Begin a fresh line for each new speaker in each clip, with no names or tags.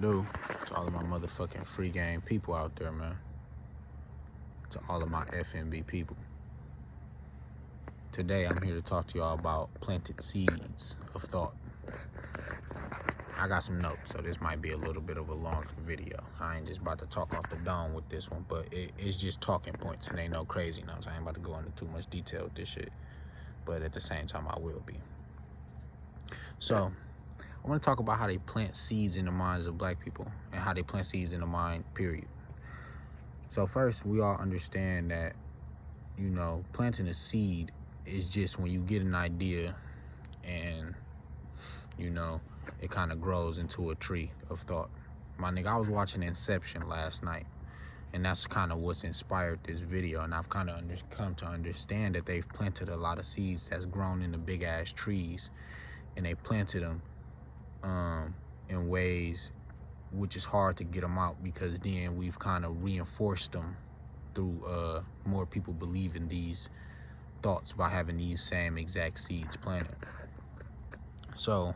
do to all of my motherfucking free game people out there, man. To all of my FNB people. Today, I'm here to talk to y'all about planted seeds of thought. I got some notes, so this might be a little bit of a longer video. I ain't just about to talk off the dome with this one, but it's just talking points, and ain't no crazy, you know what I'm saying? I ain't about to go into too much detail with this shit, but at the same time, I will be. So, I want to talk about how they plant seeds in the minds of black people, and how they plant seeds in the mind, period. So first, we all understand that, you know, planting a seed is just when you get an idea and, you know, it kind of grows into a tree of thought. My nigga, I was watching Inception last night, and that's kind of what's inspired this video. And I've kind of come to understand that they've planted a lot of seeds that's grown into big ass trees, and they planted them in ways which is hard to get them out, because then we've kind of reinforced them through more people believing these thoughts by having these same exact seeds planted. So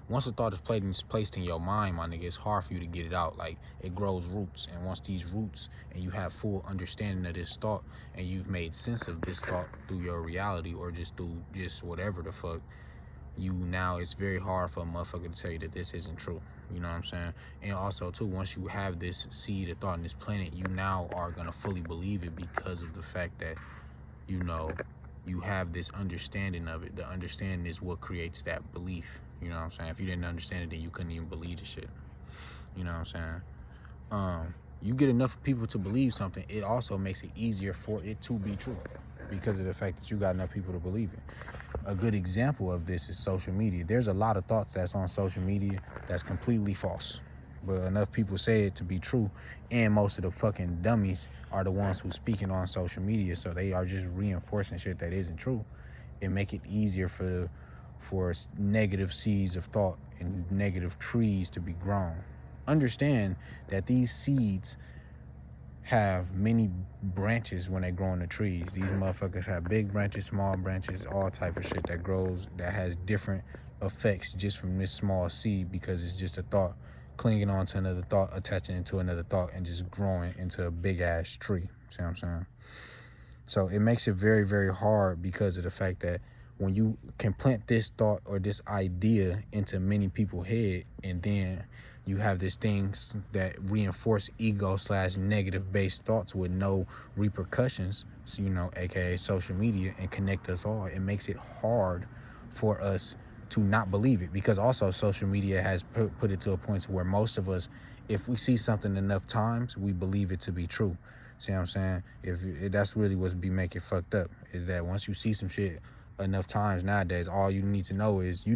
once a thought is placed in your mind, my nigga, it's hard for you to get it out. Like, it grows roots, and once these roots, and you have full understanding of this thought, and you've made sense of this thought through your reality, or just through just whatever the fuck, now it's very hard for a motherfucker to tell you that this isn't true. You know what I'm saying? And also too, once you have this seed of thought in this planet, you now are gonna fully believe it, because of the fact that, you know, you have this understanding of it. The understanding is what creates that belief. You know what I'm saying? If you didn't understand it, then you couldn't even believe the shit. You know what I'm saying? You get enough people to believe something, it also makes it easier for it to be true, because of the fact that you got enough people to believe it. A good example of this is social media. There's a lot of thoughts that's on social media that's completely false, but enough people say it to be true, and most of the fucking dummies are the ones who speaking on social media, so they are just reinforcing shit that isn't true. It make it easier for negative seeds of thought and negative trees to be grown. Understand that these seeds have many branches when they grow in the trees. These motherfuckers have big branches, small branches, all type of shit that grows, that has different effects just from this small seed, because it's just a thought clinging on to another thought, attaching into another thought, and just growing into a big ass tree. See what I'm saying? So it makes it very, very hard, because of the fact that when you can plant this thought or this idea into many people's head, and then you have these things that reinforce ego/negative based thoughts with no repercussions, so, you know, aka social media, and connect us all, it makes it hard for us to not believe it, because also social media has put it to a point to where most of us, if we see something enough times, we believe it to be true. See what I'm saying? If that's really what's be making fucked up, is that once you see some shit enough times nowadays, all you need to know is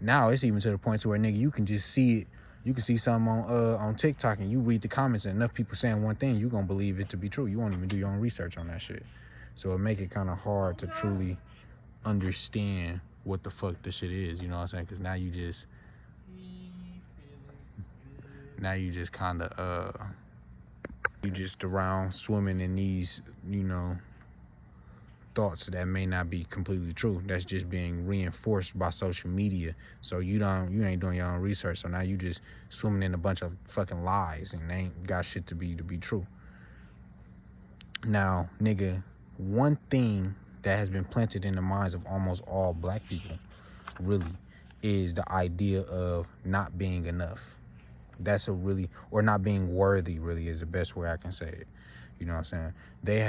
now it's even to the point to where, nigga, you can just see it. You can see something on TikTok, and you read the comments, and enough people saying one thing, you're gonna believe it to be true. You won't even do your own research on that shit. So it make it kind of hard to truly understand what the fuck this shit is, you know what I'm saying? Because now you just kind of you just around swimming in these, you know, thoughts that may not be completely true. That's just being reinforced by social media. So you ain't doing your own research. So now you just swimming in a bunch of fucking lies, and they ain't got shit to be true. Now, nigga, one thing that has been planted in the minds of almost all black people, really, is the idea of not being enough. Or not being worthy, really, is the best way I can say it. You know what I'm saying? They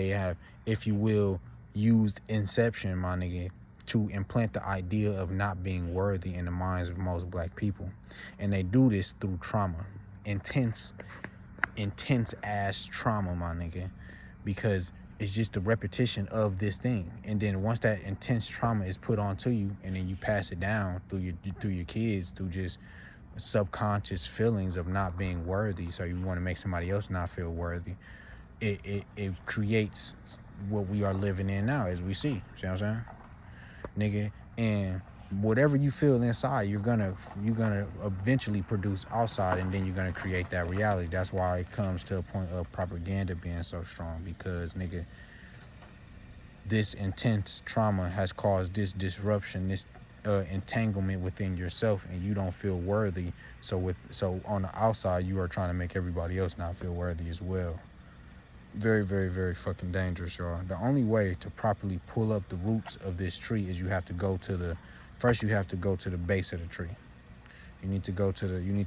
have, if you will, used Inception, my nigga, to implant the idea of not being worthy in the minds of most black people. And they do this through trauma. Intense ass trauma, my nigga. Because it's just the repetition of this thing. And then once that intense trauma is put onto you, and then you pass it down through your kids, through just subconscious feelings of not being worthy, so you want to make somebody else not feel worthy, it creates what we are living in now, as we see what I'm saying, nigga. And whatever you feel inside, you're gonna eventually produce outside, and then you're gonna create that reality. That's why it comes to a point of propaganda being so strong, because, nigga, this intense trauma has caused this disruption, this entanglement within yourself, and you don't feel worthy. So on the outside, you are trying to make everybody else not feel worthy as well. Very, very, very fucking dangerous, y'all. The only way to properly pull up the roots of this tree is you have to go to the base of the tree. You need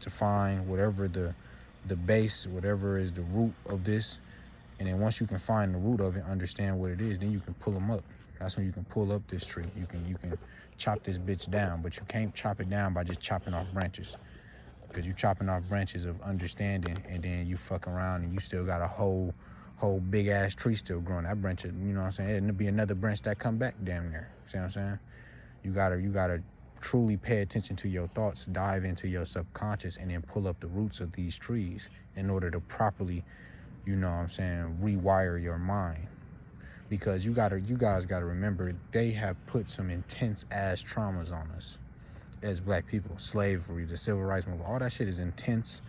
to find whatever the base, whatever is the root of this, and then once you can find the root of it, understand what it is, then you can pull them up. That's when you can pull up this tree. You can chop this bitch down, but you can't chop it down by just chopping off branches, because you're chopping off branches of understanding, and then you fuck around and you still got a whole big ass tree still growing. That branch, you know what I'm saying? It'll be another branch that come back damn near. See what I'm saying? You gotta truly pay attention to your thoughts, dive into your subconscious, and then pull up the roots of these trees in order to properly, you know what I'm saying, rewire your mind. Because you guys gotta remember, they have put some intense ass traumas on us as black people. Slavery, the civil rights movement, all that shit is intense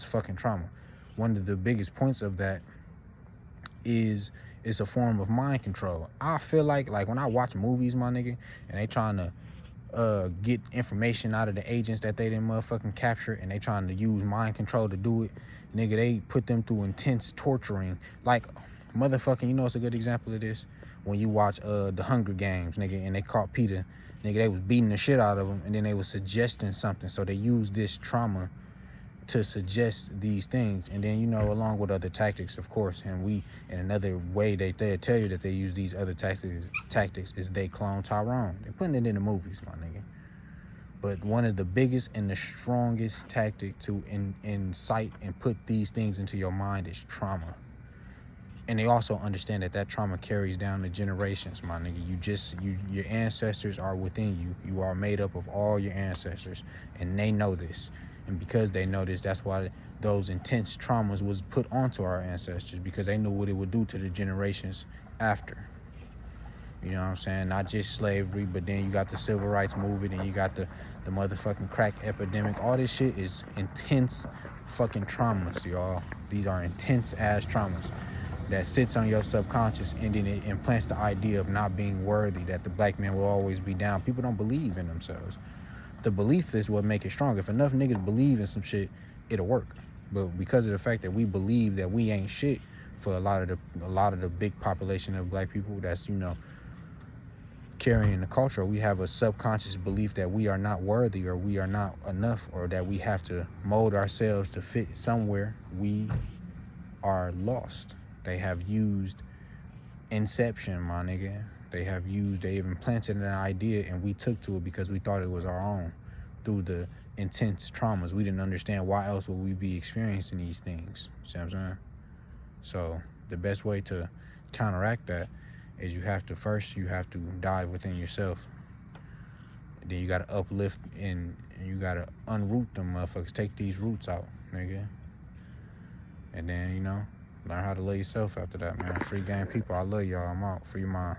fucking trauma. One of the biggest points of that is it's a form of mind control. I feel like when I watch movies, my nigga, and they trying to get information out of the agents that they didn't motherfucking capture, and they trying to use mind control to do it, nigga, they put them through intense torturing. Like, motherfucking, you know, it's a good example of this when you watch The Hunger Games, nigga, and they caught Peter, nigga, they was beating the shit out of him, and then they was suggesting something, so they used this trauma to suggest these things. And then, you know, along with other tactics, of course, and in another way they tell you that they use these other tactics is they clone Tyrone. They're putting it in the movies, my nigga. But one of the biggest and the strongest tactic to incite and put these things into your mind is trauma. And they also understand that trauma carries down the generations, my nigga. Your ancestors are within you. You are made up of all your ancestors, and they know this. And because they know this, that's why those intense traumas was put onto our ancestors, because they knew what it would do to the generations after. You know what I'm saying? Not just slavery, but then you got the civil rights movement, and you got the motherfucking crack epidemic. All this shit is intense fucking traumas, y'all. These are intense ass traumas that sits on your subconscious, and then it implants the idea of not being worthy, that the black man will always be down. People don't believe in themselves. The belief is what make it strong. If enough niggas believe in some shit, it'll work. But because of the fact that we believe that we ain't shit, for a lot of the big population of black people that's, you know, carrying the culture, we have a subconscious belief that we are not worthy, or we are not enough, or that we have to mold ourselves to fit somewhere. We are lost. They have used Inception, my nigga. They have implanted an idea, and we took to it because we thought it was our own through the intense traumas. We didn't understand why else would we be experiencing these things. See what I'm saying? So the best way to counteract that is you have to dive within yourself. Then you got to uplift and you got to unroot them motherfuckers. Take these roots out, nigga. And then, you know, learn how to love yourself after that, man. Free game people, I love y'all. I'm out. Free mind.